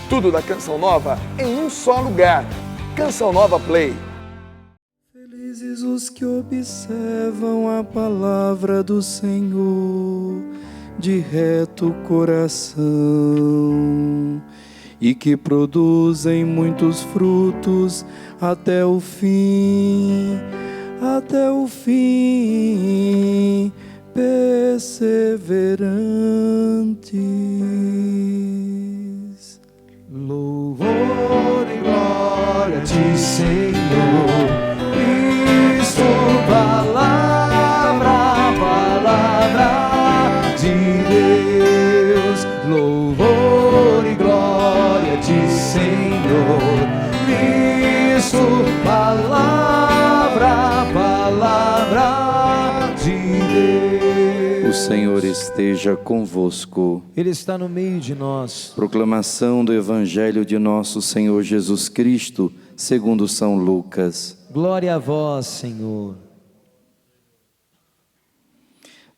Tudo da Canção Nova em um só lugar. Canção Nova Play. Felizes os que observam a palavra do Senhor de reto coração e que produzem muitos frutos até o fim, perseverantes. Louvor e glória a ti, Senhor Cristo, palavra de Deus. Louvor e glória a ti, Senhor Cristo, palavra de Deus. O Senhor esteja convosco. Ele está no meio de nós. Proclamação do Evangelho de nosso Senhor Jesus Cristo, segundo São Lucas. Glória a vós, Senhor.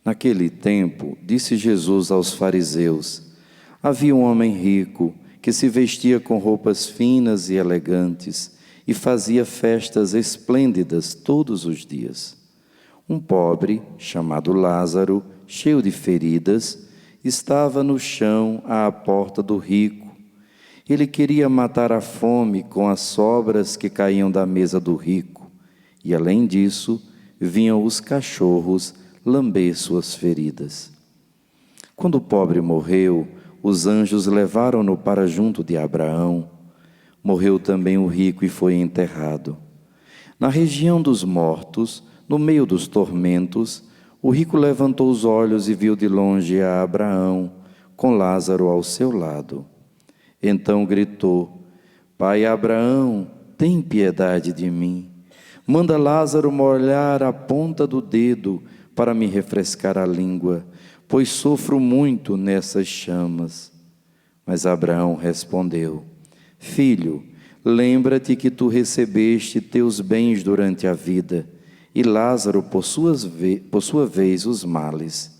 Naquele tempo, disse Jesus aos fariseus: havia um homem rico que se vestia com roupas finas e elegantes e fazia festas esplêndidas todos os dias. Um pobre, chamado Lázaro, cheio de feridas, estava no chão à porta do rico. Ele queria matar a fome com as sobras que caíam da mesa do rico, e além disso, vinham os cachorros lamber suas feridas. Quando o pobre morreu, os anjos levaram-no para junto de Abraão. Morreu também o rico e foi enterrado. Na região dos mortos, no meio dos tormentos, o rico levantou os olhos e viu de longe a Abraão, com Lázaro ao seu lado. Então gritou: Pai Abraão, tem piedade de mim. Manda Lázaro molhar a ponta do dedo para me refrescar a língua, pois sofro muito nessas chamas. Mas Abraão respondeu: Filho, lembra-te que tu recebeste teus bens durante a vida, e Lázaro, por sua vez, os males.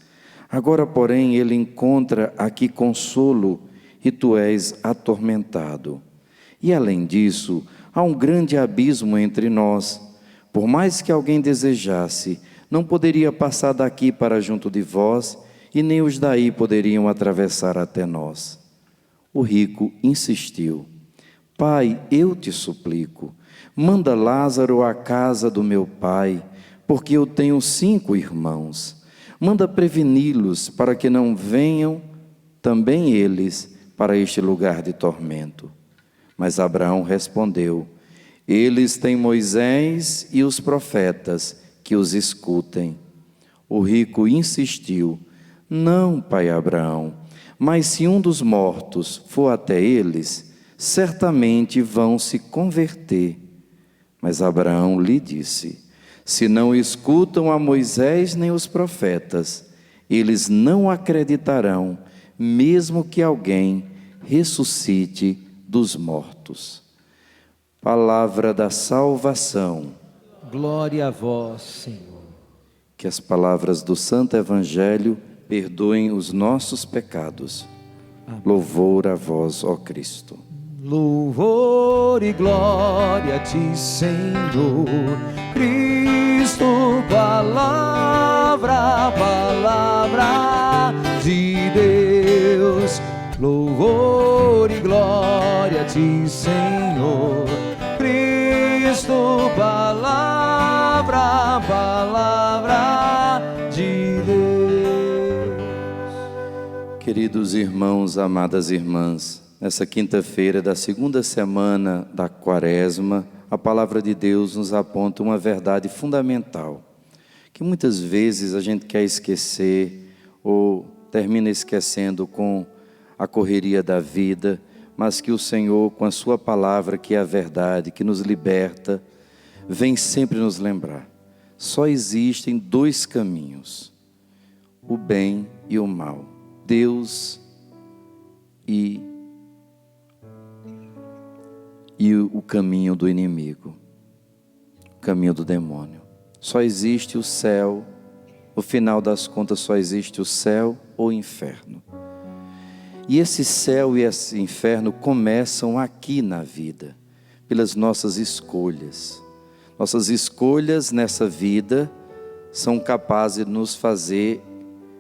Agora, porém, ele encontra aqui consolo, e tu és atormentado. E, além disso, há um grande abismo entre nós. Por mais que alguém desejasse, não poderia passar daqui para junto de vós, e nem os daí poderiam atravessar até nós. O rico insistiu: Pai, eu te suplico, manda Lázaro à casa do meu pai, porque eu tenho 5 irmãos. Manda preveni-los para que não venham também eles para este lugar de tormento. Mas Abraão respondeu: Eles têm Moisés e os profetas, que os escutem. O rico insistiu: Não, pai Abraão, mas se um dos mortos for até eles, certamente vão se converter. Mas Abraão lhe disse: Se não escutam a Moisés nem os profetas, eles não acreditarão, mesmo que alguém ressuscite dos mortos. Palavra da salvação. Glória a vós, Senhor. Que as palavras do Santo Evangelho perdoem os nossos pecados. Amém. Louvor a vós, ó Cristo. Louvor e glória a ti, Senhor Cristo, palavra de Deus. Louvor e glória a ti, Senhor Cristo, palavra de Deus. Queridos irmãos, amadas irmãs, nessa quinta-feira da segunda semana da Quaresma, a palavra de Deus nos aponta uma verdade fundamental, que muitas vezes a gente quer esquecer ou termina esquecendo com a correria da vida, mas que o Senhor, com a sua palavra, que é a verdade, que nos liberta, vem sempre nos lembrar. Só existem 2 caminhos, o bem e o mal, Deus e o caminho do inimigo, o caminho do demônio. Só existe o céu, no final das contas só existe o céu ou o inferno. E esse céu e esse inferno começam aqui na vida, pelas nossas escolhas. Nossas escolhas nessa vida são capazes de nos fazer,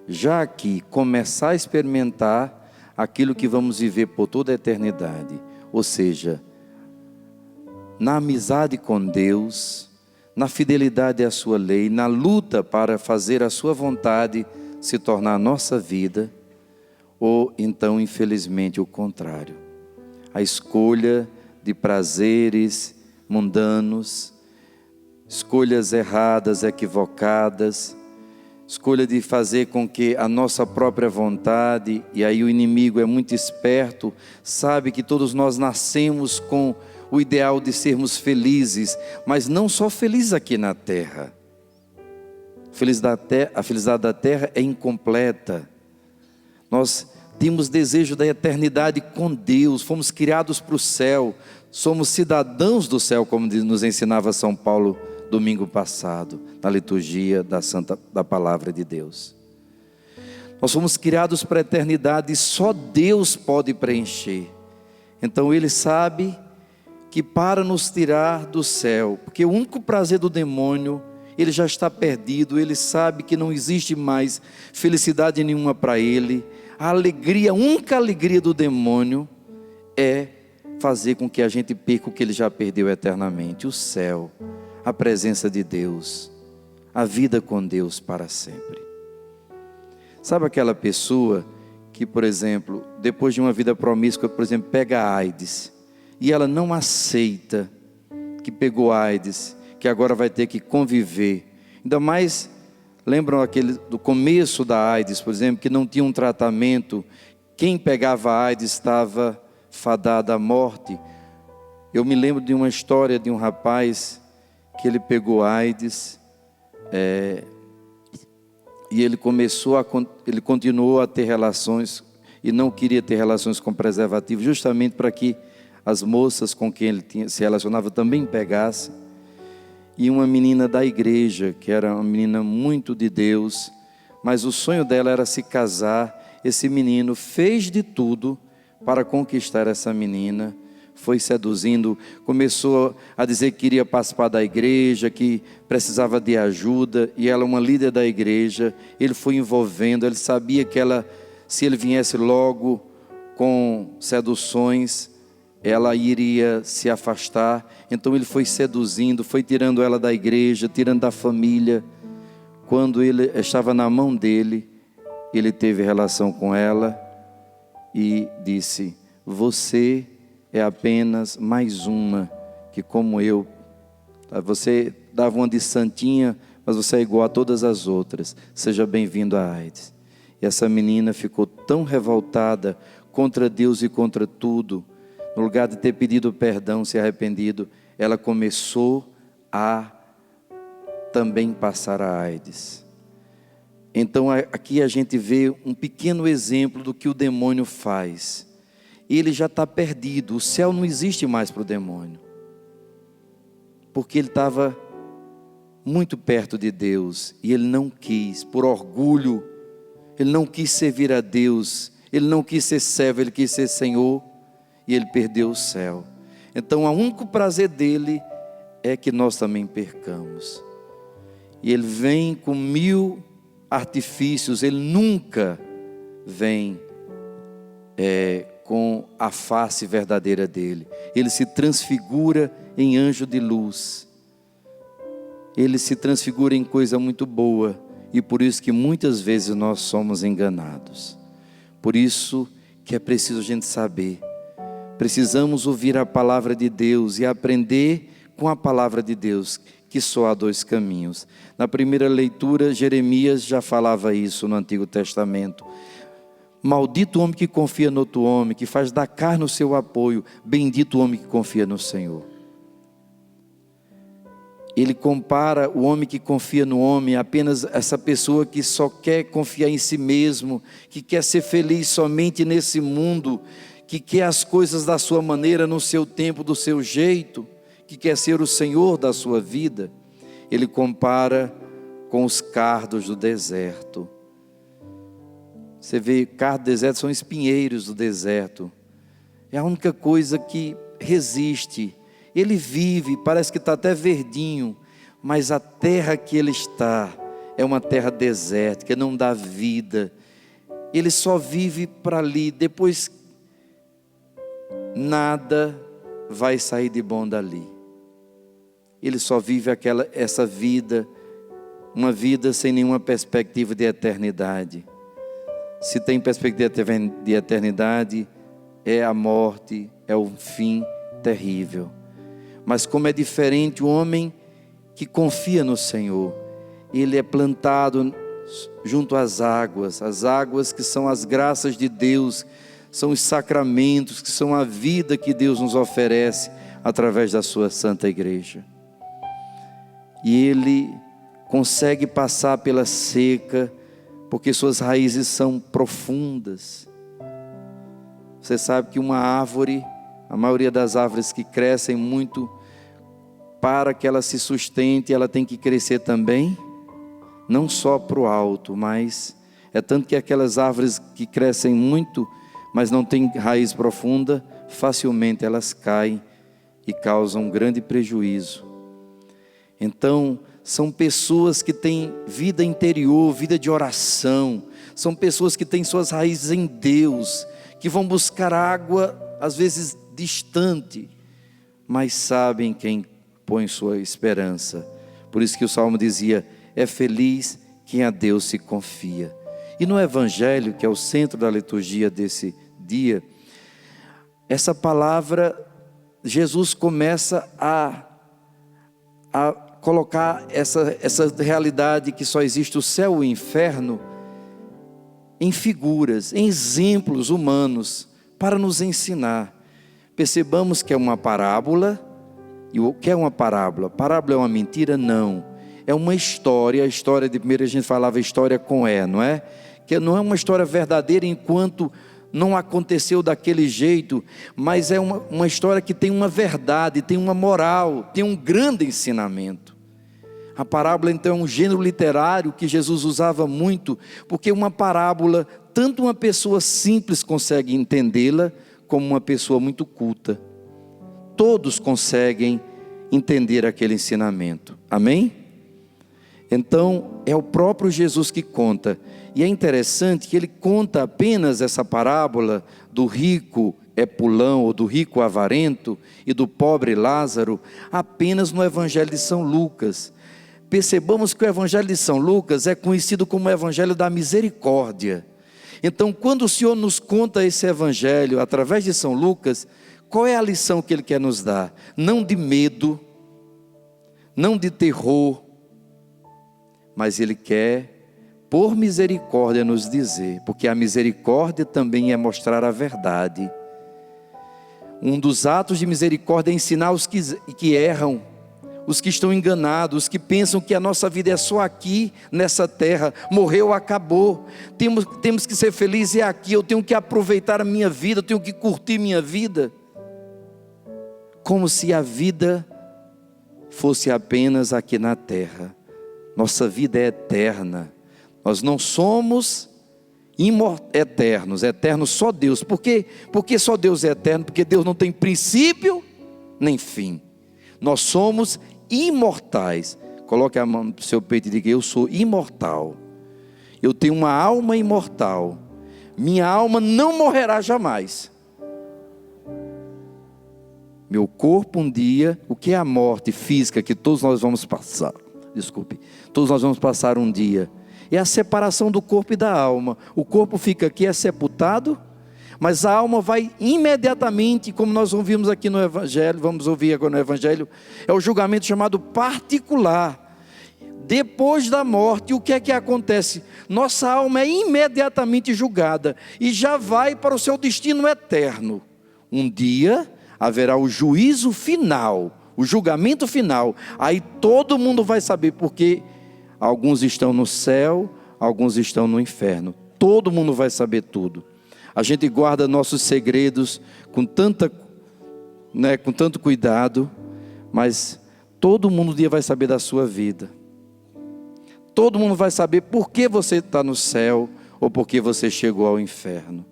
já aqui, começar a experimentar aquilo que vamos viver por toda a eternidade. Ou seja, na amizade com Deus, na fidelidade à sua lei, na luta para fazer a sua vontade se tornar a nossa vida, ou então, infelizmente, o contrário. A escolha de prazeres mundanos, escolhas erradas, equivocadas, escolha de fazer com que a nossa própria vontade, e aí o inimigo é muito esperto, sabe que todos nós nascemos com o ideal de sermos felizes, mas não só felizes aqui na terra. A felicidade da terra é incompleta. Nós temos desejo da eternidade com Deus, fomos criados para o céu, somos cidadãos do céu, como nos ensinava São Paulo domingo passado, na liturgia da palavra de Deus. Nós fomos criados para a eternidade e só Deus pode preencher. Então Ele sabe que para nos tirar do céu, porque o único prazer do demônio, ele já está perdido, ele sabe que não existe mais felicidade nenhuma para ele. A alegria, a única alegria do demônio é fazer com que a gente perca o que ele já perdeu eternamente, o céu, a presença de Deus, a vida com Deus para sempre. Sabe aquela pessoa que, por exemplo, depois de uma vida promíscua, por exemplo, pega a AIDS, e ela não aceita que pegou AIDS, que agora vai ter que conviver. Ainda mais, lembram aquele do começo da AIDS, por exemplo, que não tinha um tratamento. Quem pegava a AIDS estava fadado à morte. Eu me lembro de uma história de um rapaz que ele pegou AIDS, e ele continuou a ter relações, e não queria ter relações com preservativo, justamente para que as moças com quem ele se relacionava também pegassem. E uma menina da igreja, que era uma menina muito de Deus, mas o sonho dela era se casar. Esse menino fez de tudo para conquistar essa menina, foi seduzindo, começou a dizer que queria participar da igreja, que precisava de ajuda, e ela, uma líder da igreja, ele foi envolvendo. Ele sabia que se ele viesse logo com seduções, ela iria se afastar. Então ele foi seduzindo, foi tirando ela da igreja, tirando da família. Quando ele estava na mão dele, ele teve relação com ela e disse: você é apenas mais uma que, como eu, você dava uma de santinha, mas você é igual a todas as outras. Seja bem-vindo à AIDS. E essa menina ficou tão revoltada contra Deus e contra tudo. No lugar de ter pedido perdão, se arrependido, ela começou a também passar a AIDS. Então aqui a gente vê um pequeno exemplo do que o demônio faz. Ele já está perdido, o céu não existe mais para o demônio. Porque ele estava muito perto de Deus e ele não quis, por orgulho, ele não quis servir a Deus, ele não quis ser servo, ele quis ser Senhor. E ele perdeu o céu. Então o único prazer dele é que nós também percamos. E ele vem com 1000 artifícios, ele nunca vem com a face verdadeira dele. Ele se transfigura em anjo de luz. Ele se transfigura em coisa muito boa. E por isso que muitas vezes nós somos enganados. Por isso que é preciso a gente saber. Precisamos ouvir a palavra de Deus e aprender com a palavra de Deus, que só há 2 caminhos. Na primeira leitura, Jeremias já falava isso no Antigo Testamento. Maldito o homem que confia no outro homem, que faz da carne o seu apoio. Bendito o homem que confia no Senhor. Ele compara o homem que confia no homem, apenas essa pessoa que só quer confiar em si mesmo, que quer ser feliz somente nesse mundo, que quer as coisas da sua maneira, no seu tempo, do seu jeito, que quer ser o Senhor da sua vida. Ele compara com os cardos do deserto. Você vê carro do deserto, são espinheiros do deserto. É a única coisa que resiste. Ele vive, parece que está até verdinho, mas a terra que ele está é uma terra desértica, não dá vida. Ele só vive para ali, depois nada vai sair de bom dali. Ele só vive essa vida, uma vida sem nenhuma perspectiva de eternidade. Se tem perspectiva de eternidade, é a morte, é o fim terrível. Mas como é diferente o homem que confia no Senhor. Ele é plantado junto às águas que são as graças de Deus, são os sacramentos, que são a vida que Deus nos oferece através da sua santa igreja. E ele consegue passar pela seca, porque suas raízes são profundas. Você sabe que uma árvore, a maioria das árvores que crescem muito, para que ela se sustente, ela tem que crescer também, não só para o alto, mas é tanto que aquelas árvores que crescem muito, mas não têm raiz profunda, facilmente elas caem e causam um grande prejuízo. Então, são pessoas que têm vida interior, vida de oração, são pessoas que têm suas raízes em Deus, que vão buscar água, às vezes distante, mas sabem quem põe sua esperança. Por isso que o Salmo dizia: é feliz quem a Deus se confia. E no Evangelho, que é o centro da liturgia desse dia, essa palavra, Jesus começa a colocar essa realidade que só existe o céu e o inferno em figuras, em exemplos humanos, para nos ensinar. Percebamos que é uma parábola. E o que é uma parábola? Parábola é uma mentira? Não. É uma história. A história de primeiro a gente falava história com não é? Que não é uma história verdadeira enquanto não aconteceu daquele jeito, mas é uma história que tem uma verdade, tem uma moral, tem um grande ensinamento. A parábola então é um gênero literário que Jesus usava muito, porque uma parábola, tanto uma pessoa simples consegue entendê-la, como uma pessoa muito culta. Todos conseguem entender aquele ensinamento. Amém? Então, é o próprio Jesus que conta. E é interessante que ele conta apenas essa parábola do rico Epulão, ou do rico avarento, e do pobre Lázaro, apenas no Evangelho de São Lucas. Percebamos que o Evangelho de São Lucas é conhecido como o Evangelho da Misericórdia. Então, quando o Senhor nos conta esse Evangelho através de São Lucas, qual é a lição que Ele quer nos dar? Não de medo, não de terror, mas Ele quer, por misericórdia, nos dizer, porque a misericórdia também é mostrar a verdade. Um dos atos de misericórdia é ensinar os que erram, os que estão enganados, os que pensam que a nossa vida é só aqui, nessa terra, morreu, acabou, temos que ser felizes, é aqui, eu tenho que aproveitar a minha vida, eu tenho que curtir minha vida, como se a vida fosse apenas aqui na terra. Nossa vida é eterna, nós não somos eternos, eternos só Deus. Por quê? Porque só Deus é eterno, porque Deus não tem princípio nem fim. Nós somos imortais. Coloque a mão no seu peito e diga: eu sou imortal, eu tenho uma alma imortal, minha alma não morrerá jamais. Meu corpo um dia, o que é a morte física que todos nós vamos passar, todos nós vamos passar um dia, é a separação do corpo e da alma. O corpo fica aqui, é sepultado, mas a alma vai imediatamente, como nós ouvimos aqui no Evangelho, vamos ouvir agora no Evangelho, é o julgamento chamado particular. Depois da morte, o que é que acontece? Nossa alma é imediatamente julgada e já vai para o seu destino eterno. Um dia haverá o juízo final, o julgamento final. Aí todo mundo vai saber, porque alguns estão no céu, alguns estão no inferno. Todo mundo vai saber tudo. A gente guarda nossos segredos com tanto cuidado, mas todo mundo um dia vai saber da sua vida. Todo mundo vai saber por que você está no céu ou porque você chegou ao inferno.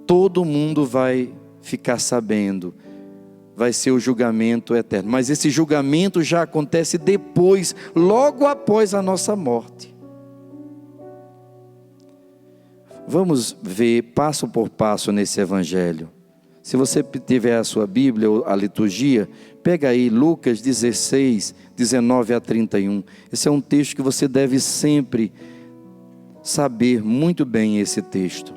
Todo mundo vai ficar sabendo, vai ser o julgamento eterno. Mas esse julgamento já acontece depois, logo após a nossa morte. Vamos ver passo por passo nesse evangelho. Se você tiver a sua Bíblia ou a liturgia, pega aí Lucas 16, 19 a 31. Esse é um texto que você deve sempre saber muito bem esse texto.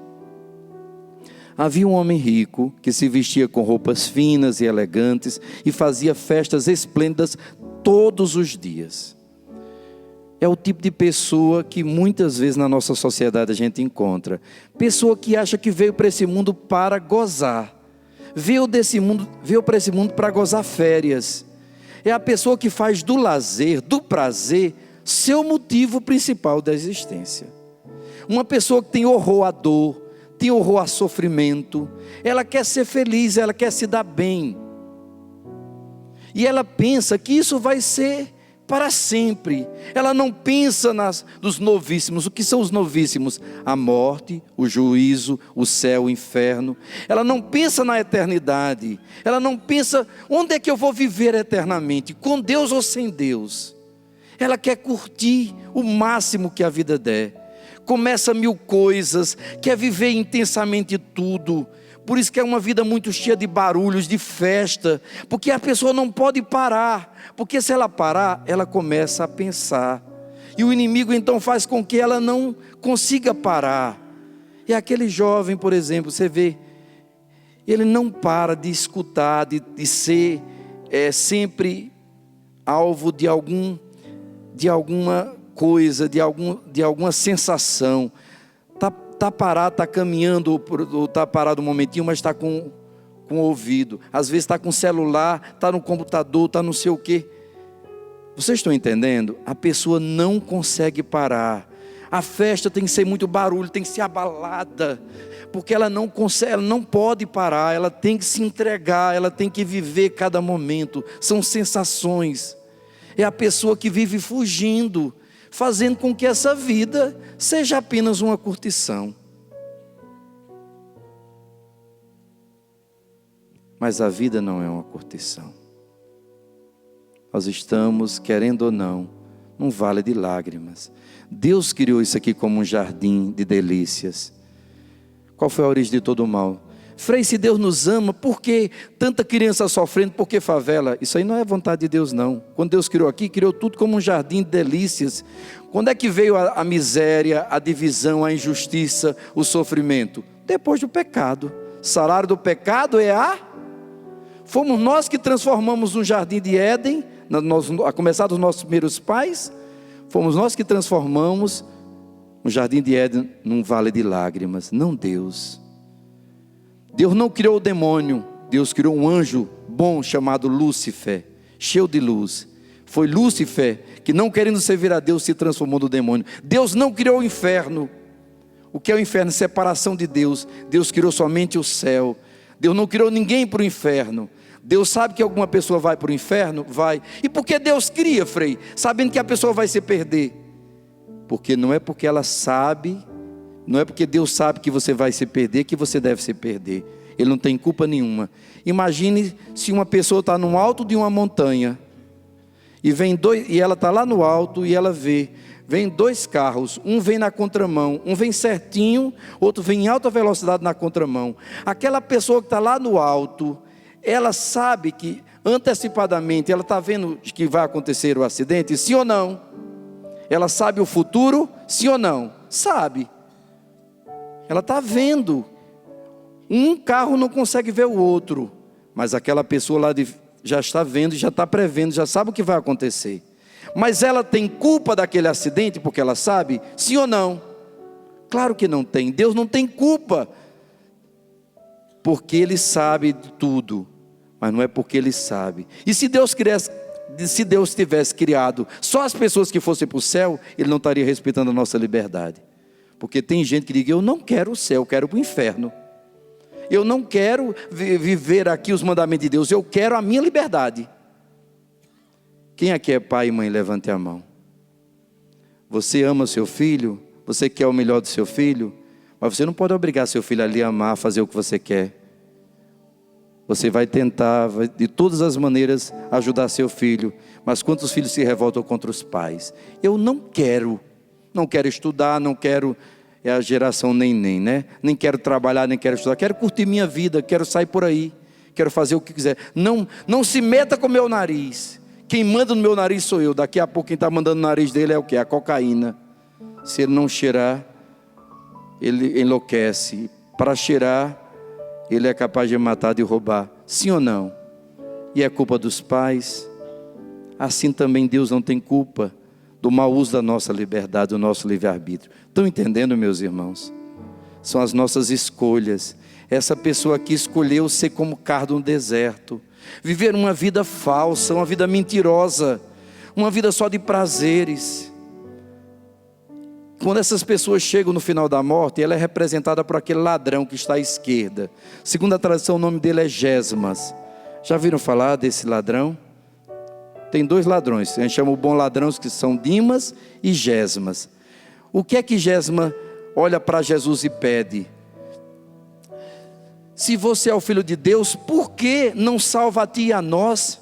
Havia um homem rico que se vestia com roupas finas e elegantes e fazia festas esplêndidas todos os dias. É o tipo de pessoa que muitas vezes na nossa sociedade a gente encontra. Pessoa que acha que veio para esse mundo para gozar. Veio para esse mundo para gozar férias. É a pessoa que faz do lazer, do prazer, seu motivo principal da existência. Uma pessoa que tem horror à dor, tem horror a sofrimento. Ela quer ser feliz, ela quer se dar bem. E ela pensa que isso vai ser para sempre. Ela não pensa nos novíssimos. O que são os novíssimos? A morte, o juízo, o céu, o inferno. Ela não pensa na eternidade. Ela não pensa onde é que eu vou viver eternamente, com Deus ou sem Deus. Ela quer curtir o máximo que a vida der. Começa 1000 coisas, quer viver intensamente tudo. Por isso que é uma vida muito cheia de barulhos, de festa, porque a pessoa não pode parar, porque se ela parar, ela começa a pensar, e o inimigo então faz com que ela não consiga parar. E aquele jovem, por exemplo, você vê, ele não para de escutar, de ser sempre alvo de alguma coisa, de alguma sensação. Está parado, está caminhando, ou está parado um momentinho, mas está com o ouvido. Às vezes está com o celular, está no computador, está não sei o quê. Vocês estão entendendo? A pessoa não consegue parar. A festa tem que ser muito barulho, tem que ser abalada, porque ela não consegue, ela não pode parar, ela tem que se entregar, ela tem que viver cada momento. São sensações. É a pessoa que vive fugindo, fazendo com que essa vida seja apenas uma curtição. Mas a vida não é uma curtição. Nós estamos, querendo ou não, num vale de lágrimas. Deus criou isso aqui como um jardim de delícias. Qual foi a origem de todo o mal? Frei, se Deus nos ama, por que tanta criança sofrendo, por que favela? Isso aí não é vontade de Deus não. Quando Deus criou aqui, criou tudo como um jardim de delícias. Quando é que veio a miséria, a divisão, a injustiça, o sofrimento? Depois do pecado. O salário do pecado é Fomos nós que transformamos um jardim de Éden, a começar dos nossos primeiros pais. Fomos nós que transformamos um jardim de Éden num vale de lágrimas, não Deus. Deus não criou o demônio, Deus criou um anjo bom chamado Lúcifer, cheio de luz. Foi Lúcifer que, não querendo servir a Deus, se transformou no demônio. Deus não criou o inferno. O que é o inferno? Separação de Deus. Deus criou somente o céu. Deus não criou ninguém para o inferno. Deus sabe que alguma pessoa vai para o inferno? Vai. E por que Deus cria, Frei? Sabendo que a pessoa vai se perder. Porque não é porque ela sabe, não é porque Deus sabe que você vai se perder, que você deve se perder. Ele não tem culpa nenhuma. Imagine se uma pessoa está no alto de uma montanha, e ela está lá no alto, e ela vem 2 carros, um vem na contramão, um vem certinho, outro vem em alta velocidade na contramão. Aquela pessoa que está lá no alto, ela sabe que antecipadamente, ela está vendo que vai acontecer o acidente, sim ou não? Ela sabe o futuro, sim ou não? Sabe. Ela está vendo. Um carro não consegue ver o outro, mas aquela pessoa lá já está vendo, já está prevendo, já sabe o que vai acontecer. Mas ela tem culpa daquele acidente porque ela sabe? Sim ou não? Claro que não tem. Deus não tem culpa, porque Ele sabe de tudo, mas não é porque Ele sabe. E se Deus tivesse criado só as pessoas que fossem para o céu, Ele não estaria respeitando a nossa liberdade. Porque tem gente que diz, eu não quero o céu, eu quero para o inferno. Eu não quero viver aqui os mandamentos de Deus, eu quero a minha liberdade. Quem aqui é pai e mãe, levante a mão. Você ama seu filho? você quer o melhor do seu filho, mas você não pode obrigar seu filho a lhe amar, a fazer o que você quer. Você vai tentar, de todas as maneiras, ajudar seu filho. Mas quantos filhos se revoltam contra os pais? Eu não quero estudar, não quero, é a geração neném, né? Nem quero trabalhar, nem quero estudar, quero curtir minha vida, quero sair por aí, quero fazer o que quiser. Não se meta com o meu nariz. Quem manda no meu nariz sou eu. Daqui a pouco quem está mandando no nariz dele é o quê? A cocaína. Se ele não cheirar, ele enlouquece. Para cheirar, ele é capaz de matar, de roubar. Sim ou não? E é culpa dos pais. Assim também Deus não tem culpa do mau uso da nossa liberdade, do nosso livre-arbítrio. Estão entendendo, meus irmãos? São as nossas escolhas. Essa pessoa aqui escolheu ser como cardo no deserto. Viver uma vida falsa, uma vida mentirosa. Uma vida só de prazeres. Quando essas pessoas chegam no final da morte, ela é representada por aquele ladrão que está à esquerda. Segundo a tradição, o nome dele é Gesmas. Já viram falar desse ladrão? Tem dois ladrões, a gente chama o bom ladrão, que são Dimas e Gesmas. O que é que Gesmas olha para Jesus e pede? Se você é o Filho de Deus, por que não salva a ti e a nós?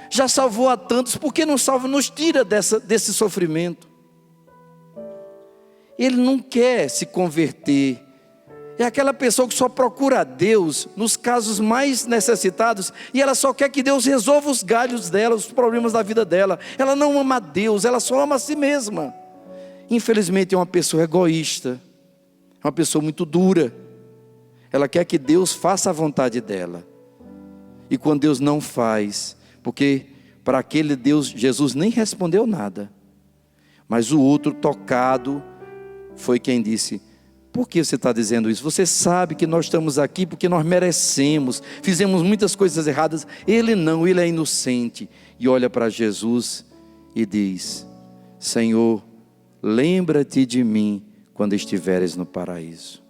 Já salvou a tantos, por que não salva, nos tira desse sofrimento? Ele não quer se converter. É aquela pessoa que só procura a Deus nos casos mais necessitados, e ela só quer que Deus resolva os galhos dela, os problemas da vida dela. Ela não ama a Deus, ela só ama a si mesma. Infelizmente é uma pessoa egoísta, é uma pessoa muito dura. Ela quer que Deus faça a vontade dela. E quando Deus não faz, porque para aquele Deus, Jesus nem respondeu nada. Mas o outro tocado foi quem disse: por que você está dizendo isso? Você sabe que nós estamos aqui porque nós merecemos, fizemos muitas coisas erradas. Ele não, ele é inocente. E olha para Jesus e diz: Senhor, lembra-te de mim quando estiveres no paraíso.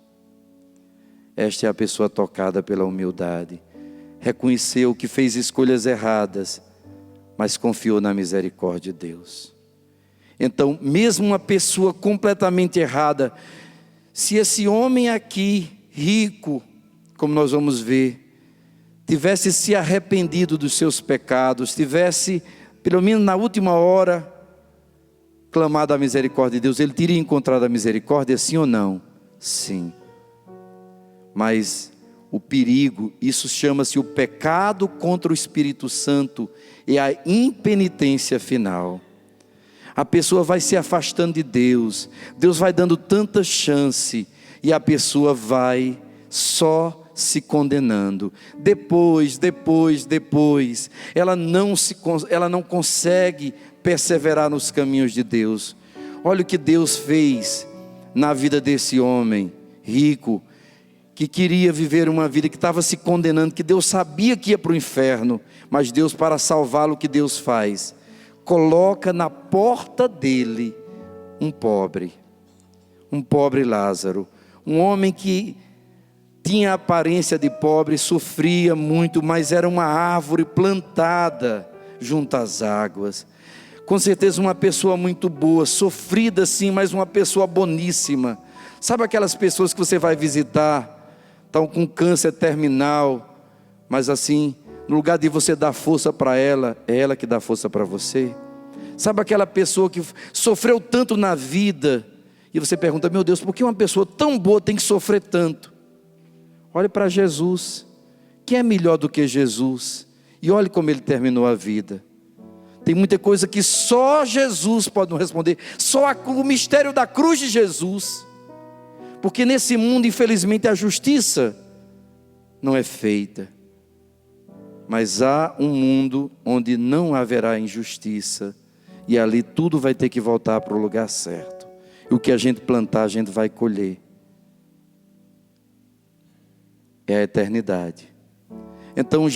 Esta é a pessoa tocada pela humildade. Reconheceu que fez escolhas erradas, mas confiou na misericórdia de Deus. Então, mesmo uma pessoa completamente errada, se esse homem aqui, rico, como nós vamos ver, tivesse se arrependido dos seus pecados, tivesse, pelo menos na última hora, clamado a misericórdia de Deus, ele teria encontrado a misericórdia, sim ou não? Sim. Mas o perigo, isso chama-se o pecado contra o Espírito Santo, e a impenitência final. A pessoa vai se afastando de Deus, Deus vai dando tanta chance, e a pessoa vai só se condenando. Depois, ela não consegue perseverar nos caminhos de Deus. Olha o que Deus fez na vida desse homem rico, que queria viver uma vida, que estava se condenando, que Deus sabia que ia para o inferno, mas Deus, para salvá-lo, o que Deus faz? Coloca na porta dele um pobre Lázaro, um homem que tinha a aparência de pobre, sofria muito, mas era uma árvore plantada junto às águas. Com certeza uma pessoa muito boa, sofrida sim, mas uma pessoa boníssima. Sabe aquelas pessoas que você vai visitar, estão com câncer terminal, mas assim, no lugar de você dar força para ela, é ela que dá força para você. Sabe aquela pessoa que sofreu tanto na vida, e você pergunta: meu Deus, por que uma pessoa tão boa tem que sofrer tanto? Olhe para Jesus. Quem é melhor do que Jesus? E olhe como ele terminou a vida. Tem muita coisa que só Jesus pode nos responder, só o mistério da cruz de Jesus. Porque nesse mundo, infelizmente, a justiça não é feita. Mas há um mundo onde não haverá injustiça, e ali tudo vai ter que voltar para o lugar certo. E o que a gente plantar, a gente vai colher. É a eternidade. Então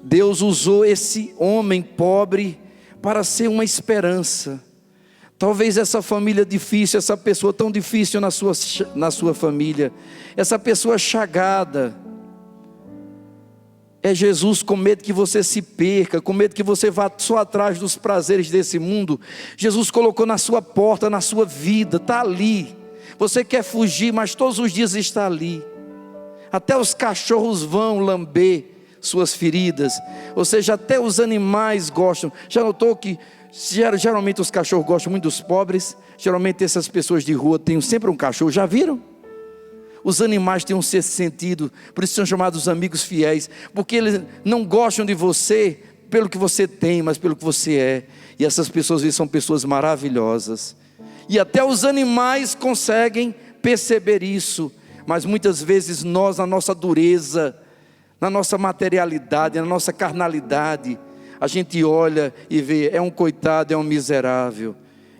Deus usou esse homem pobre para ser uma esperança. Talvez essa família difícil, essa pessoa tão difícil na sua família, essa pessoa chagada, É Jesus com medo que você se perca, com medo que você vá só atrás dos prazeres desse mundo. Jesus colocou na sua porta, na sua vida, está ali. Você quer fugir, mas todos os dias está ali. Até os cachorros vão lamber suas feridas, ou seja, até os animais gostam. Já notou que geralmente os cachorros gostam muito dos pobres? Geralmente essas pessoas de rua têm sempre um cachorro, já viram? Os animais têm um sexto sentido, por isso são chamados amigos fiéis, porque eles não gostam de você pelo que você tem, mas pelo que você é. E essas pessoas são pessoas maravilhosas, e até os animais conseguem perceber isso. Mas muitas vezes nós, na nossa dureza, na nossa materialidade, na nossa carnalidade, a gente olha e vê, é um coitado, é um miserável,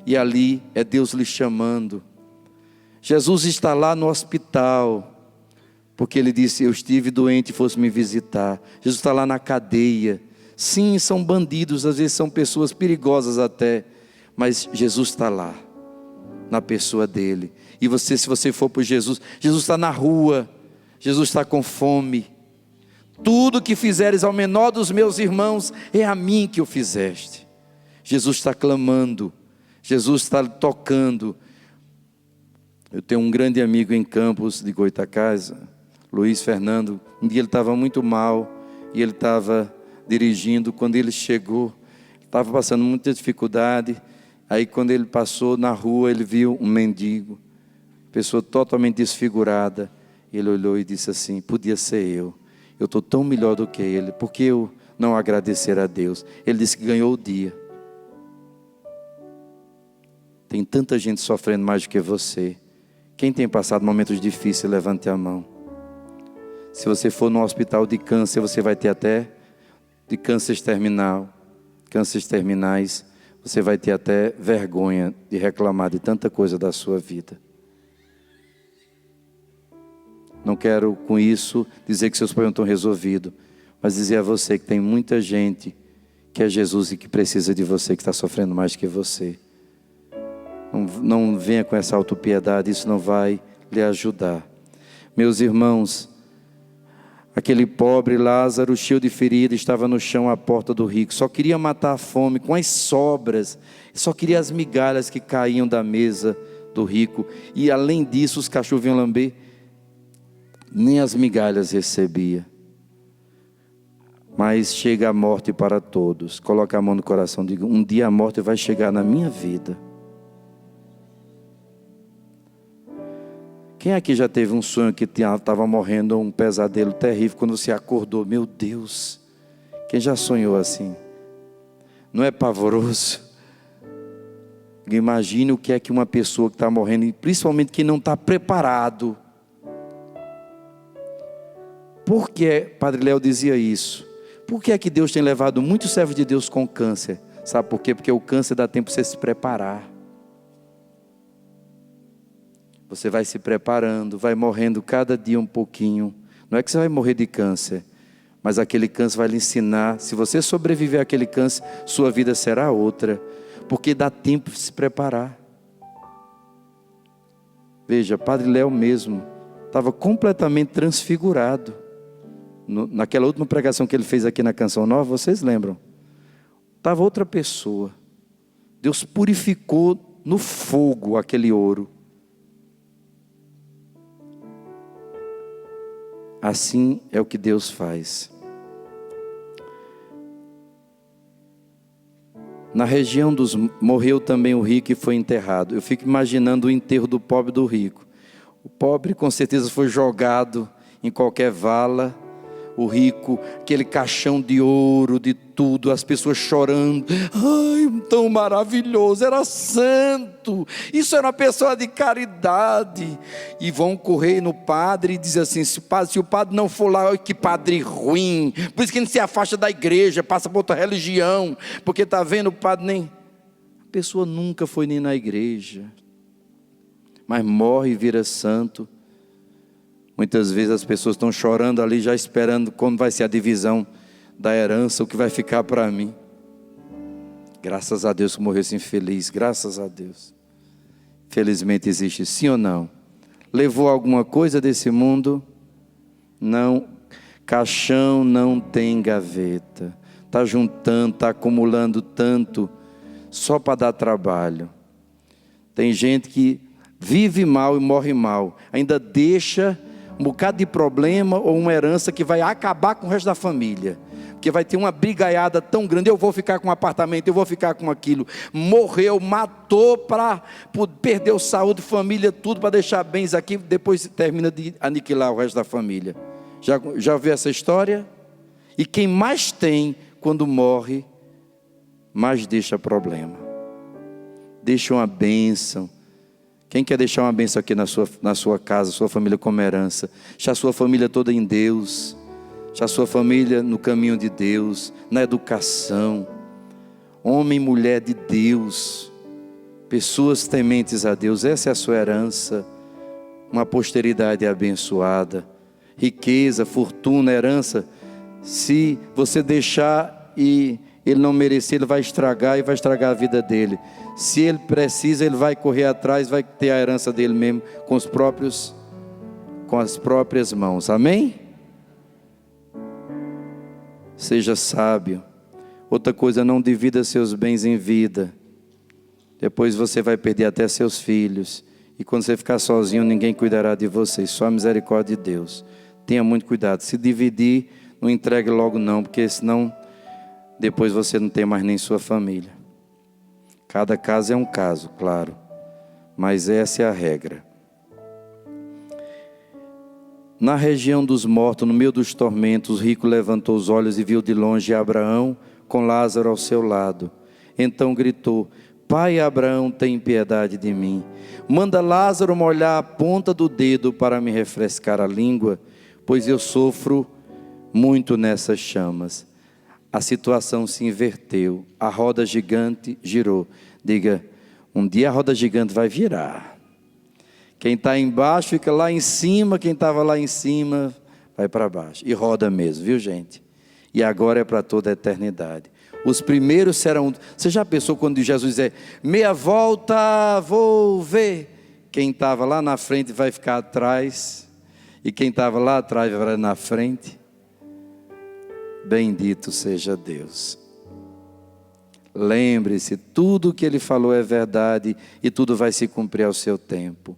e ali é Deus lhe chamando. Jesus está lá no hospital, porque Ele disse, eu estive doente e fosse me visitar. Jesus está lá na cadeia. Sim, são bandidos, às vezes são pessoas perigosas até, mas Jesus está lá, na pessoa dele. E você, se você for por Jesus, Jesus está na rua, Jesus está com fome. Tudo que fizeres ao menor dos meus irmãos, é a mim que o fizeste. Jesus está clamando, Jesus está tocando. Eu tenho um grande amigo em Campos de Goitacazes, Luiz Fernando. Um dia ele estava muito mal, e ele estava dirigindo. Quando ele chegou, estava passando muita dificuldade. Aí quando ele passou na rua, ele viu um mendigo, pessoa totalmente desfigurada. Ele olhou e disse assim, podia ser eu estou tão melhor do que ele, por que eu não agradecer a Deus? Ele disse que ganhou o dia. Tem tanta gente sofrendo mais do que você. Quem tem passado momentos difíceis, levante a mão. Se você for no hospital de câncer, você vai ter até de câncer terminal, cânceres terminais, você vai ter até vergonha de reclamar de tanta coisa da sua vida. Não quero com isso dizer que seus problemas estão resolvidos, mas dizer a você que tem muita gente que é Jesus e que precisa de você, que está sofrendo mais que você. Não venha com essa autopiedade, isso não vai lhe ajudar. Meus irmãos, aquele pobre Lázaro, cheio de ferida, estava no chão à porta do rico. Só queria matar a fome com as sobras. Só queria as migalhas que caíam da mesa do rico. E além disso, os cachorros vinham lamber. Nem as migalhas recebia. Mas chega a morte para todos. Coloca a mão no coração, diga, um dia a morte vai chegar na minha vida. Quem aqui já teve um sonho que estava morrendo, um pesadelo terrível, quando você acordou? Meu Deus, quem já sonhou assim? Não é pavoroso? Imagine o que é que uma pessoa que está morrendo, e principalmente que não está preparado. Por que Padre Léo dizia isso? Por que é que Deus tem levado muitos servos de Deus com câncer? Sabe por quê? Porque o câncer dá tempo para você se preparar. Você vai se preparando, vai morrendo cada dia um pouquinho. Não é que você vai morrer de câncer, mas aquele câncer vai lhe ensinar. Se você sobreviver àquele câncer, sua vida será outra, porque dá tempo de se preparar. Veja, Padre Léo mesmo estava completamente transfigurado. Naquela última pregação que ele fez aqui na Canção Nova, vocês lembram? Estava outra pessoa. Deus purificou no fogo aquele ouro. Assim é o que Deus faz. Na região dos... morreu também o rico e foi enterrado. Eu fico imaginando o enterro do pobre e do rico. O pobre com certeza foi jogado em qualquer vala. O rico, aquele caixão de ouro, de tudo, as pessoas chorando. Ai, tão maravilhoso, era santo. Isso era uma pessoa de caridade. E vão correr no padre e dizer assim, se o padre não for lá, olha que padre ruim. Por isso que ele se afasta da igreja, passa para outra religião. Porque está vendo o padre nem... A pessoa nunca foi nem na igreja, mas morre e vira santo. Muitas vezes as pessoas estão chorando ali, já esperando como vai ser a divisão da herança, o que vai ficar para mim. Graças a Deus que morreu assim feliz, graças a Deus. Felizmente existe, sim ou não? Levou alguma coisa desse mundo? Não. Caixão não tem gaveta. Está juntando, está acumulando tanto, só para dar trabalho. Tem gente que vive mal e morre mal. Ainda deixa um bocado de problema ou uma herança que vai acabar com o resto da família. Porque vai ter uma brigaiada tão grande, eu vou ficar com um apartamento, eu vou ficar com aquilo. Morreu, matou para perder saúde, família, tudo para deixar bens aqui, depois termina de aniquilar o resto da família. Já ouviu essa história? E quem mais tem, quando morre, mais deixa problema. Deixa uma bênção. Quem quer deixar uma bênção aqui na sua casa, sua família como herança? Deixar a sua família toda em Deus. Deixar a sua família no caminho de Deus, na educação. Homem e mulher de Deus. Pessoas tementes a Deus. Essa é a sua herança. Uma posteridade abençoada. Riqueza, fortuna, herança. Se você deixar e ele não merecer, ele vai estragar e vai estragar a vida dele. Se ele precisa, ele vai correr atrás, vai ter a herança dele mesmo com as próprias mãos. Amém? Seja sábio. Outra coisa, não divida seus bens em vida. Depois você vai perder até seus filhos. E quando você ficar sozinho, ninguém cuidará de você. Só a misericórdia de Deus. Tenha muito cuidado. Se dividir, não entregue logo não, porque senão depois você não tem mais nem sua família. Cada caso é um caso, claro, mas essa é a regra. Na região dos mortos, no meio dos tormentos, o rico levantou os olhos e viu de longe Abraão com Lázaro ao seu lado. Então gritou: Pai Abraão, tem piedade de mim. Manda Lázaro molhar a ponta do dedo para me refrescar a língua, pois eu sofro muito nessas chamas. A situação se inverteu, a roda gigante girou. Diga, um dia a roda gigante vai virar. Quem está embaixo fica lá em cima, quem estava lá em cima vai para baixo. E roda mesmo, viu gente? E agora é para toda a eternidade. Os primeiros serão... Você já pensou quando Jesus diz, meia volta, vou ver. Quem estava lá na frente vai ficar atrás, e quem estava lá atrás vai na frente. Bendito seja Deus. Lembre-se, tudo o que Ele falou é verdade e tudo vai se cumprir ao seu tempo.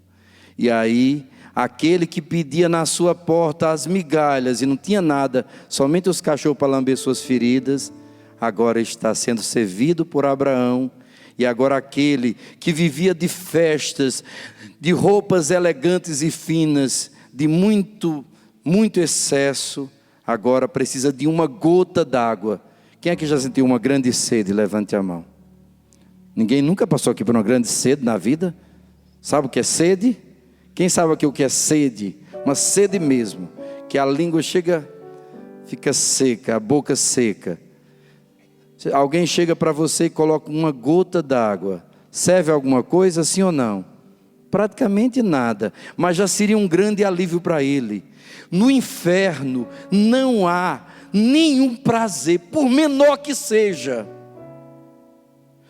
E aí, aquele que pedia na sua porta as migalhas e não tinha nada, somente os cachorros para lamber suas feridas, agora está sendo servido por Abraão. E agora aquele que vivia de festas, de roupas elegantes e finas, de muito excesso, agora precisa de uma gota d'água. Quem é que já sentiu uma grande sede? Levante a mão. Ninguém nunca passou aqui por uma grande sede na vida? Sabe o que é sede? Quem sabe aqui o que é sede? Uma sede mesmo, que a língua fica seca, a boca seca. Alguém chega para você e coloca uma gota d'água. Serve alguma coisa, sim ou não? Praticamente nada, mas já seria um grande alívio para ele. No inferno não há nenhum prazer, por menor que seja.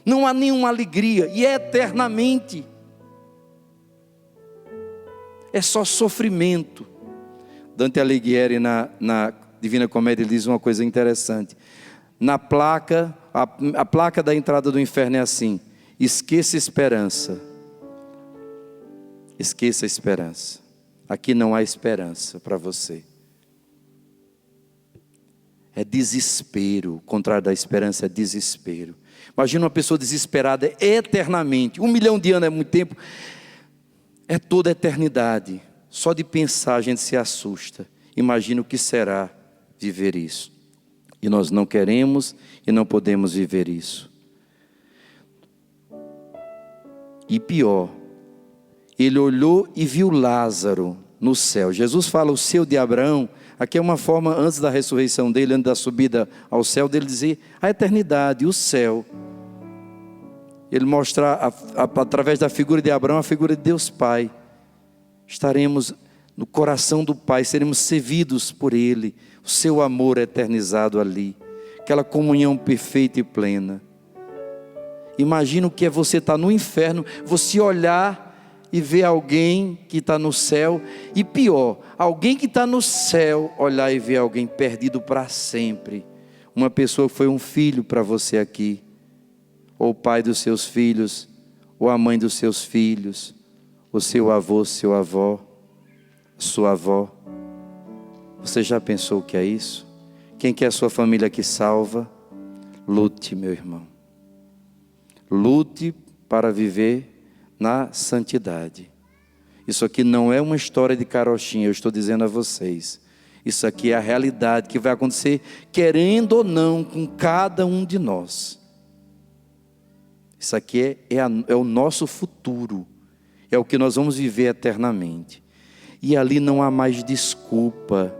Não há nenhuma alegria, e é eternamente. É só sofrimento. Dante Alighieri, na Divina Comédia, ele diz uma coisa interessante. Na placa, a placa da entrada do inferno é assim: esqueça a esperança. Esqueça a esperança. Aqui não há esperança para você. É desespero. O contrário da esperança é desespero. Imagina uma pessoa desesperada eternamente. 1 milhão de anos é muito tempo. É toda a eternidade. Só de pensar a gente se assusta. Imagina o que será viver isso. E nós não queremos e não podemos viver isso. E pior, ele olhou e viu Lázaro no céu. Jesus fala o seu de Abraão. Aqui é uma forma, antes da ressurreição dele, antes da subida ao céu, dele dizer a eternidade, o céu. Ele mostra, através da figura de Abraão, a figura de Deus Pai. Estaremos no coração do Pai, seremos servidos por Ele. O seu amor eternizado ali. Aquela comunhão perfeita e plena. Imagina o que é você estar no inferno, você olhar e ver alguém que está no céu, e pior, alguém que está no céu olhar e ver alguém perdido para sempre. Uma pessoa que foi um filho para você aqui, ou o pai dos seus filhos, ou a mãe dos seus filhos, o seu avô, sua avó. Você já pensou o que é isso? Quem quer a sua família que salva? Lute, meu irmão. Lute para viver na santidade. Isso aqui não é uma história de carochinha, eu estou dizendo a vocês. Isso aqui é a realidade que vai acontecer, querendo ou não, com cada um de nós. Isso aqui é o nosso futuro. É o que nós vamos viver eternamente. E ali não há mais desculpa.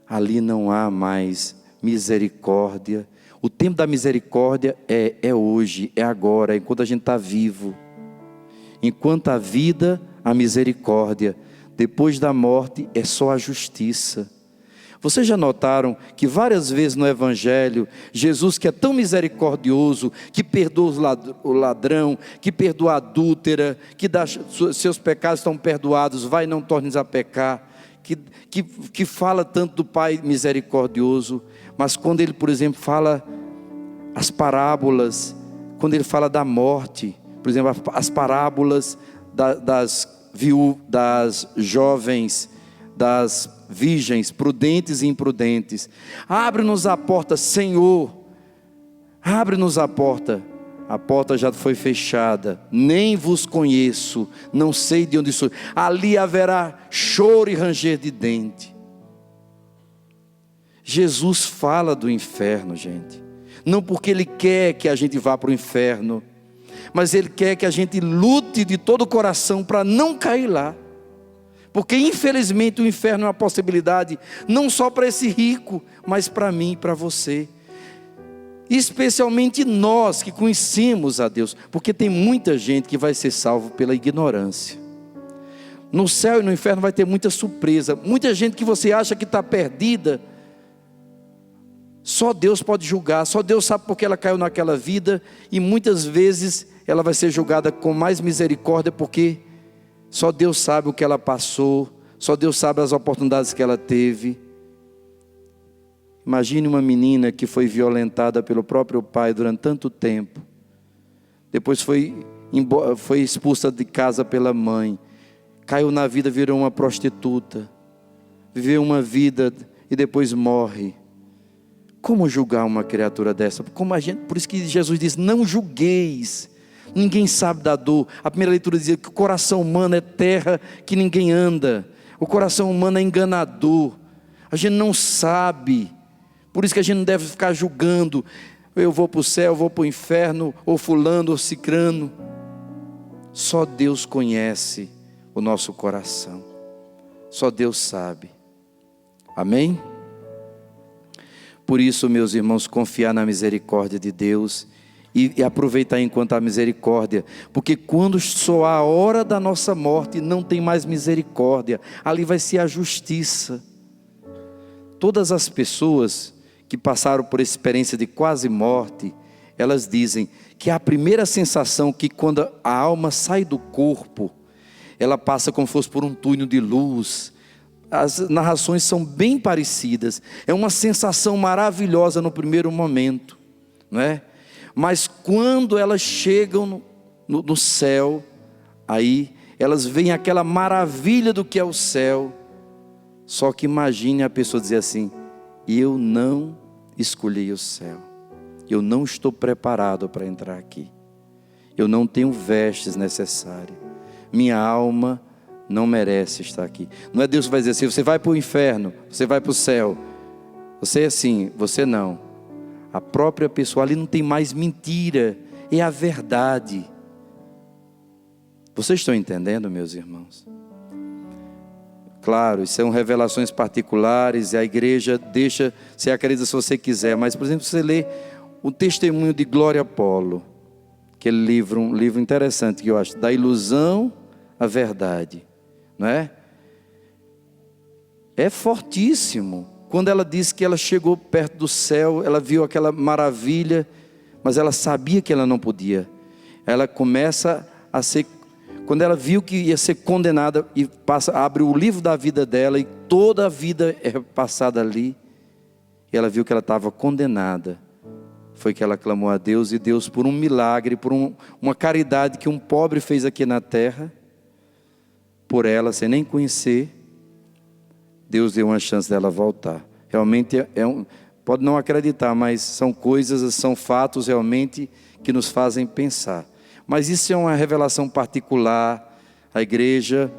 Ali não há mais misericórdia. O tempo da misericórdia é hoje, é agora, é enquanto a gente está vivo. Enquanto a vida, a misericórdia. Depois da morte é só a justiça. Vocês já notaram que várias vezes no Evangelho, Jesus, que é tão misericordioso, que perdoa o ladrão, que perdoa a adúltera, que dá, seus pecados estão perdoados, vai e não tornes a pecar, que fala tanto do Pai misericordioso, mas quando ele, por exemplo, fala as parábolas, quando ele fala da morte, por exemplo, as parábolas das jovens, das virgens, prudentes e imprudentes. Abre-nos a porta, Senhor, abre-nos a porta já foi fechada, nem vos conheço, não sei de onde sou. Ali haverá choro e ranger de dente. Jesus fala do inferno, gente, não porque Ele quer que a gente vá para o inferno, mas Ele quer que a gente lute de todo o coração para não cair lá. Porque infelizmente o inferno é uma possibilidade, não só para esse rico, mas para mim e para você. Especialmente nós que conhecemos a Deus, porque tem muita gente que vai ser salvo pela ignorância. No céu e no inferno vai ter muita surpresa, muita gente que você acha que está perdida. Só Deus pode julgar, só Deus sabe porque ela caiu naquela vida, e muitas vezes ela vai ser julgada com mais misericórdia, porque só Deus sabe o que ela passou, só Deus sabe as oportunidades que ela teve. Imagine uma menina que foi violentada pelo próprio pai durante tanto tempo, depois foi expulsa de casa pela mãe, caiu na vida, virou uma prostituta, viveu uma vida e depois morre. Como julgar uma criatura dessa? Por isso que Jesus diz, não julgueis. Ninguém sabe da dor. A primeira leitura dizia que o coração humano é terra que ninguém anda. O coração humano é enganador. A gente não sabe. Por isso que a gente não deve ficar julgando. Eu vou para o céu, eu vou para o inferno, ou fulano, ou cicrano. Só Deus conhece o nosso coração. Só Deus sabe. Amém? Por isso, meus irmãos, confiar na misericórdia de Deus e aproveitar enquanto há misericórdia, porque quando soar a hora da nossa morte, não tem mais misericórdia, ali vai ser a justiça. Todas as pessoas que passaram por experiência de quase morte, elas dizem que a primeira sensação, que quando a alma sai do corpo, ela passa como se fosse por um túnel de luz. As narrações são bem parecidas, é uma sensação maravilhosa no primeiro momento, não é? Mas quando elas chegam no céu, aí elas veem aquela maravilha do que é o céu. Só que imagine a pessoa dizer assim, eu não escolhi o céu, eu não estou preparado para entrar aqui, eu não tenho vestes necessárias, minha alma não merece estar aqui. Não é Deus que vai dizer assim, você vai para o inferno, você vai para o céu, você é assim, você não. A própria pessoa, ali não tem mais mentira, é a verdade. Vocês estão entendendo, meus irmãos? Claro, isso são revelações particulares, e a igreja deixa, você acredita se você quiser, mas por exemplo, você lê o testemunho de Glória Polo, aquele livro, um livro interessante que eu acho, da ilusão à verdade, não é? É fortíssimo. Quando ela disse que ela chegou perto do céu, ela viu aquela maravilha, mas ela sabia que ela não podia. Ela começa a ser quando ela viu que ia ser condenada, e abre o livro da vida dela, e toda a vida é passada ali, e ela viu que ela estava condenada, foi que ela clamou a Deus, e Deus, por um milagre, por uma caridade que um pobre fez aqui na terra, por ela, sem nem conhecer, Deus deu uma chance dela voltar. Realmente pode não acreditar, mas são coisas, são fatos realmente que nos fazem pensar. Mas isso é uma revelação particular. A igreja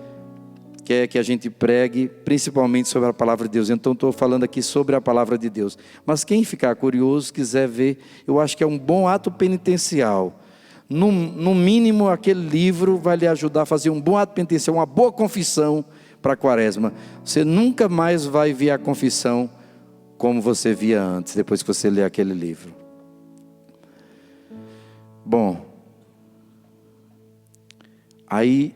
quer que a gente pregue principalmente sobre a palavra de Deus. Então estou falando aqui sobre a palavra de Deus. Mas quem ficar curioso, quiser ver, eu acho que é um bom ato penitencial. No mínimo, aquele livro vai lhe ajudar a fazer um bom ato penitencial, uma boa confissão para a quaresma. Você nunca mais vai ver a confissão como você via antes, depois que você ler aquele livro. Bom, aí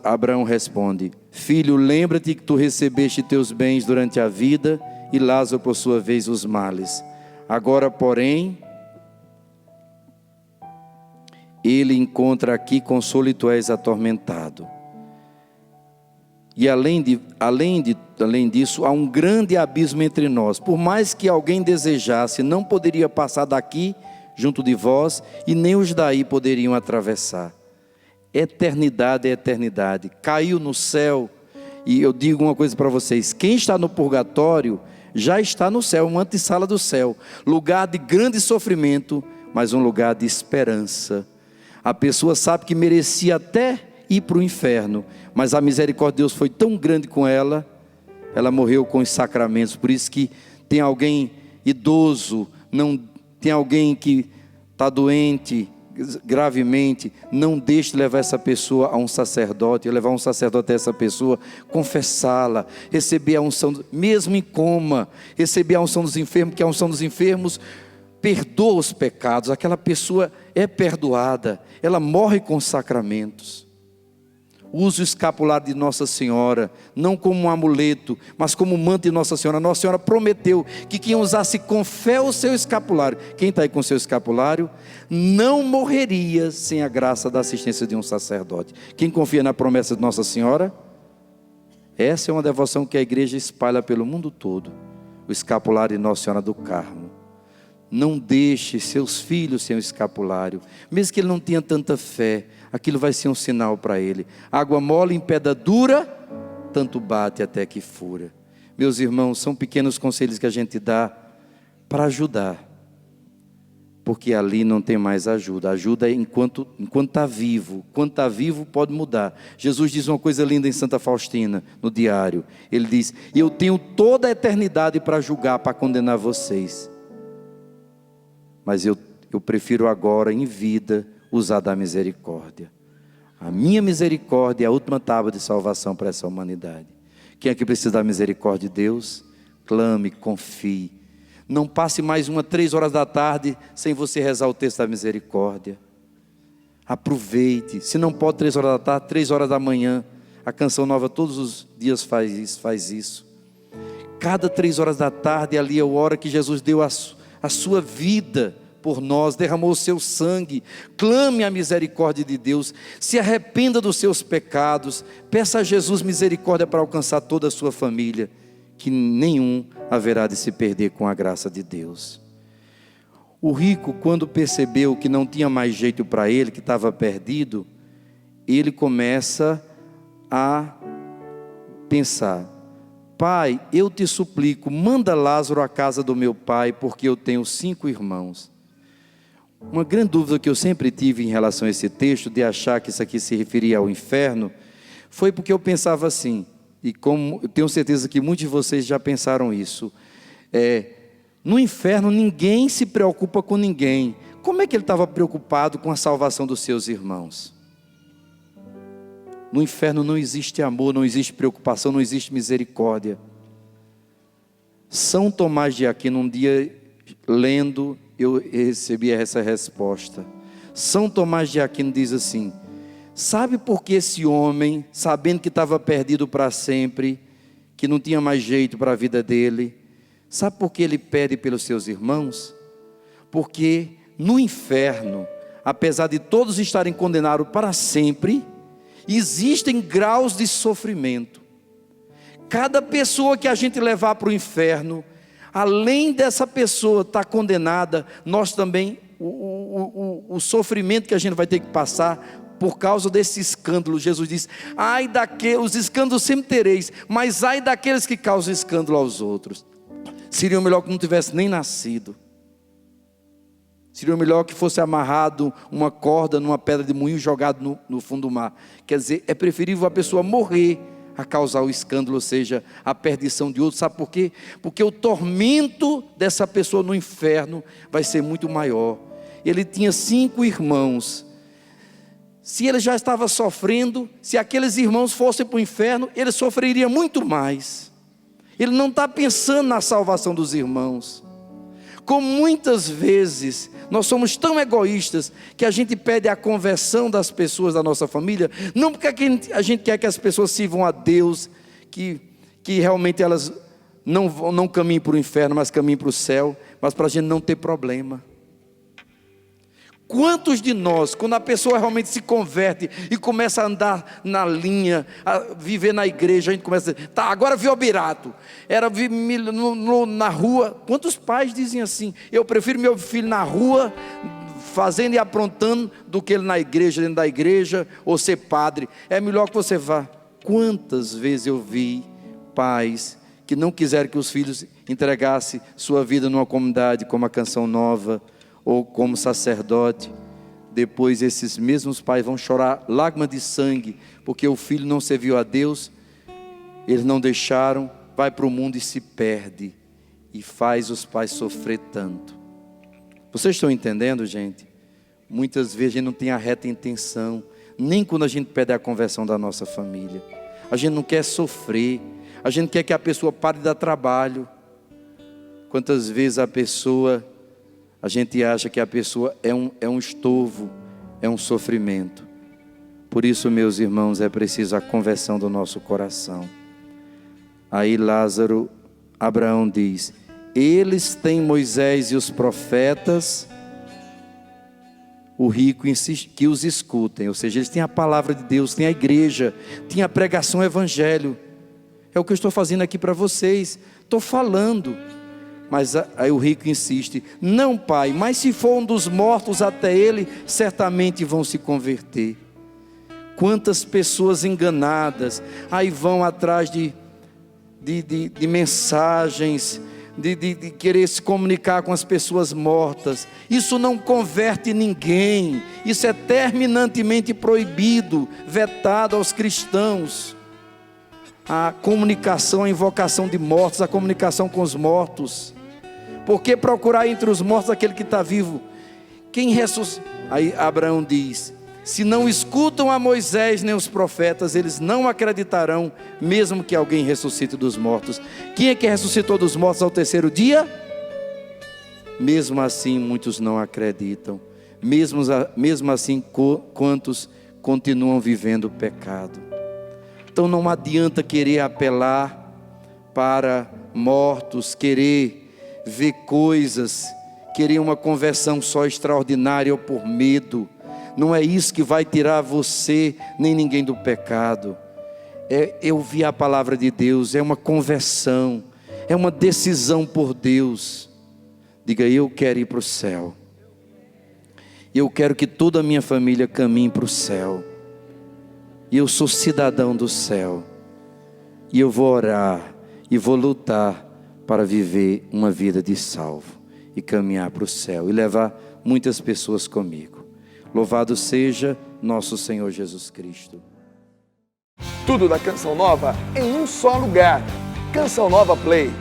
Abraão responde: filho, lembra-te que tu recebeste teus bens durante a vida, e Lázaro por sua vez os males. Agora, porém, ele encontra aqui consolo e tu és atormentado. E além disso, há um grande abismo entre nós. Por mais que alguém desejasse, não poderia passar daqui junto de vós, e nem os daí poderiam atravessar. Eternidade é eternidade. Caiu no céu, e eu digo uma coisa para vocês: quem está no purgatório já está no céu, uma antessala do céu, lugar de grande sofrimento, mas um lugar de esperança. A pessoa sabe que merecia até ir para o inferno, mas a misericórdia de Deus foi tão grande com ela, ela morreu com os sacramentos. Por isso que tem alguém idoso, não tem alguém que está doente gravemente, não deixe de levar essa pessoa a um sacerdote, levar um sacerdote a essa pessoa, confessá-la, receber a unção, mesmo em coma, receber a unção dos enfermos, porque a unção dos enfermos perdoa os pecados. Aquela pessoa é perdoada, ela morre com os sacramentos. Use o escapulário de Nossa Senhora, não como um amuleto, mas como um manto de Nossa Senhora. Nossa Senhora prometeu que quem usasse com fé o seu escapulário, quem está aí com o seu escapulário, não morreria sem a graça da assistência de um sacerdote. Quem confia na promessa de Nossa Senhora? Essa é uma devoção que a igreja espalha pelo mundo todo. O escapulário de Nossa Senhora do Carmo. Não deixe seus filhos sem o escapulário, mesmo que ele não tenha tanta fé, aquilo vai ser um sinal para ele. Água mole em pedra dura, tanto bate até que fura. Meus irmãos, são pequenos conselhos que a gente dá para ajudar, porque ali não tem mais ajuda. Ajuda enquanto está vivo. Quando está vivo pode mudar. Jesus diz uma coisa linda em Santa Faustina, no diário. Ele diz: eu tenho toda a eternidade para julgar, para condenar vocês, mas eu prefiro agora, em vida, usar da misericórdia. A minha misericórdia é a última tábua de salvação para essa humanidade. Quem é que precisa da misericórdia de Deus? Clame, confie. Não passe mais 3 horas da tarde sem você rezar o texto da misericórdia. Aproveite. Se não pode 3 horas da tarde, 3 horas da manhã. A Canção Nova todos os dias faz isso. Cada 3 horas da tarde, ali é a hora que Jesus deu a sua vida por nós, derramou o seu sangue. Clame a misericórdia de Deus, se arrependa dos seus pecados, peça a Jesus misericórdia para alcançar toda a sua família, que nenhum haverá de se perder com a graça de Deus. O rico, quando percebeu que não tinha mais jeito para ele, que estava perdido, ele começa a pensar: pai, eu te suplico, manda Lázaro à casa do meu pai, porque eu tenho 5 irmãos. Uma grande dúvida que eu sempre tive em relação a esse texto, de achar que isso aqui se referia ao inferno, foi porque eu pensava assim, e como eu tenho certeza que muitos de vocês já pensaram isso, no inferno ninguém se preocupa com ninguém. Como é que ele estava preocupado com a salvação dos seus irmãos? No inferno não existe amor, não existe preocupação, não existe misericórdia. São Tomás de Aquino, um dia lendo, eu recebi essa resposta. São Tomás de Aquino diz assim: sabe por que esse homem, sabendo que estava perdido para sempre, que não tinha mais jeito para a vida dele, sabe por que ele pede pelos seus irmãos? Porque no inferno apesar de todos estarem condenados para sempre, existem graus de sofrimento. Cada pessoa que a gente levar para o inferno, além dessa pessoa estar condenada, nós também, o sofrimento que a gente vai ter que passar por causa desse escândalo. Jesus diz: ai daqueles, os escândalos sempre tereis, mas ai daqueles que causam escândalo aos outros. Seria melhor que não tivesse nem nascido. Seria melhor que fosse amarrado uma corda numa pedra de moinho jogado no fundo do mar. Quer dizer, é preferível a pessoa morrer a causar o escândalo, ou seja, a perdição de outros. Sabe por quê? Porque o tormento dessa pessoa no inferno vai ser muito maior. Ele tinha 5 irmãos. Se ele já estava sofrendo, se aqueles irmãos fossem para o inferno, ele sofreria muito mais. Ele não está pensando na salvação dos irmãos. Como muitas vezes nós somos tão egoístas que a gente pede a conversão das pessoas da nossa família, não porque a gente quer que as pessoas sirvam a Deus, que realmente elas não caminhem para o inferno, mas caminhem para o céu, mas para a gente não ter problema. Quantos de nós, quando a pessoa realmente se converte e começa a andar na linha, a viver na igreja, a gente começa a dizer: tá, agora viu o birato, era na rua. Quantos pais dizem assim: eu prefiro meu filho na rua, fazendo e aprontando, do que ele na igreja, dentro da igreja, ou ser padre, é melhor que você vá. Quantas vezes eu vi pais que não quiseram que os filhos entregassem sua vida numa comunidade como a Canção Nova, ou como sacerdote. Depois esses mesmos pais vão chorar lágrimas de sangue, porque o filho não serviu a Deus, eles não deixaram, vai para o mundo e se perde, e faz os pais sofrer tanto. Vocês estão entendendo, gente? Muitas vezes a gente não tem a reta intenção, nem quando a gente pede a conversão da nossa família. A gente não quer sofrer, a gente quer que a pessoa pare de dar trabalho. Quantas vezes a gente acha que a pessoa é um estorvo, é um sofrimento. Por isso, meus irmãos, é preciso a conversão do nosso coração. Aí Abraão diz: eles têm Moisés e os profetas, o rico insiste que os escutem. Ou seja, eles têm a palavra de Deus, têm a igreja, têm a pregação evangelho. É o que eu estou fazendo aqui para vocês, estou falando. Mas aí o rico insiste: não, pai, mas se for um dos mortos até ele, certamente vão se converter. Quantas pessoas enganadas, aí vão atrás de mensagens, de querer se comunicar com as pessoas mortas. Isso não converte ninguém, isso é terminantemente proibido, vetado aos cristãos. A comunicação, a invocação de mortos, a comunicação com os mortos. Por que procurar entre os mortos aquele que está vivo? Quem ressuscita? Aí Abraão diz: se não escutam a Moisés nem os profetas, eles não acreditarão, mesmo que alguém ressuscite dos mortos. Quem é que ressuscitou dos mortos ao 3º dia? Mesmo assim muitos não acreditam. Mesmo assim quantos continuam vivendo o pecado. Então não adianta querer apelar para mortos, querer ver coisas, querer uma conversão só extraordinária ou por medo. Não é isso que vai tirar você nem ninguém do pecado. É ouvir a palavra de Deus, é uma conversão, é uma decisão por Deus. Diga: eu quero ir para o céu, eu quero que toda a minha família caminhe para o céu, e eu sou cidadão do céu, e eu vou orar e vou lutar para viver uma vida de salvo e caminhar para o céu e levar muitas pessoas comigo. Louvado seja nosso Senhor Jesus Cristo. Tudo da Canção Nova em um só lugar. Canção Nova Play.